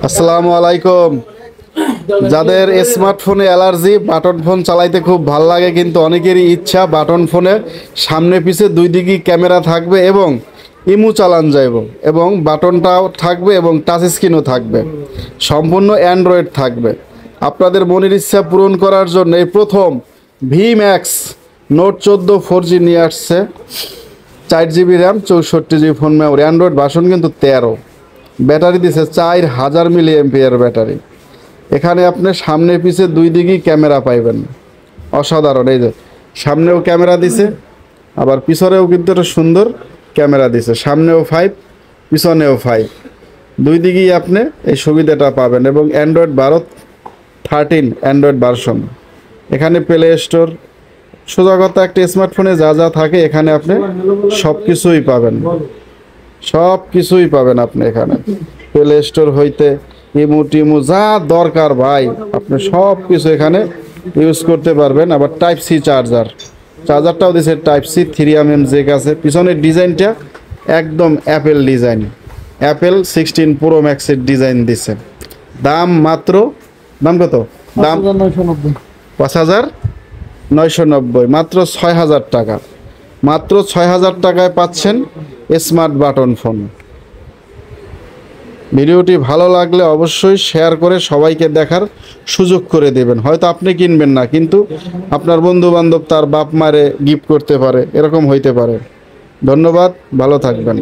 আসসালামু আলাইকুম। যাদের স্মার্টফোনে অ্যালার্জি, বাটন ফোন চালাইতে খুব ভাল লাগে, কিন্তু অনেকেরই ইচ্ছা বাটন ফোনে সামনে পিছে দুই দিকেই ক্যামেরা থাকবে এবং ইমু চালান যাইব এবং বাটনটাও থাকবে এবং টাচ স্ক্রিনও থাকবে, সম্পূর্ণ অ্যান্ড্রয়েড থাকবে। আপনাদের মনের ইচ্ছা পূরণ করার জন্য এই প্রথম ভি ম্যাক্স নোট 14 4G নিয়ে আসছে। 4GB RAM, 64GB phone memory, Android version কিন্তু 13। ব্যাটারি দিছে 4000 মিলি এমপিয়ার ব্যাটারি। এখানে আপনি সামনে পিছে দুই দিকেই ক্যামেরা পাইবেন, অসাধারণ। এই যে সামনেও ক্যামেরা দিছে, আবার পিছনেও কিন্তু একটা সুন্দর ক্যামেরা দিছে। সামনেও 5, পিছনেও 5, দুই দিকেই আপনি এই সুবিধাটা পাবেন। এবং অ্যান্ড্রয়েড 13 অ্যান্ড্রয়েড ভার্সন। এখানে প্লে স্টোর, সোজা কথা একটা স্মার্টফোনে যা যা থাকে এখানে আপনি সব কিছুই পাবেন, সব কিছুই পাবেন আপনি এখানে। প্লে স্টোর হইতে ইমু টিমু যা দরকার ভাই, আপনি সব কিছু এখানে ইউজ করতে পারবেন। আবার টাইপ সি চার্জারটাও দিছে, টাইপ সি 3mm জেক আছে। পিছনের ডিজাইনটা একদম অ্যাপেল ডিজাইন, অ্যাপেল 16 প্রো ম্যাক্সের ডিজাইন দিছে। দাম মাত্র, দাম কত? দাম 5990, মাত্র 6000 টাকা। মাত্র 6000 টাকায় পাচ্ছেন স্মার্ট বাটন ফোন। ভিডিওটি ভালো লাগলে অবশ্যই শেয়ার করে সবাইকে দেখার সুযোগ করে দেবেন। হয়তো আপনি কিনবেন না, কিন্তু আপনার বন্ধু বান্ধব তার বাপ মারে গিফট করতে পারে, এরকম হইতে পারে। ধন্যবাদ, ভালো থাকবেন।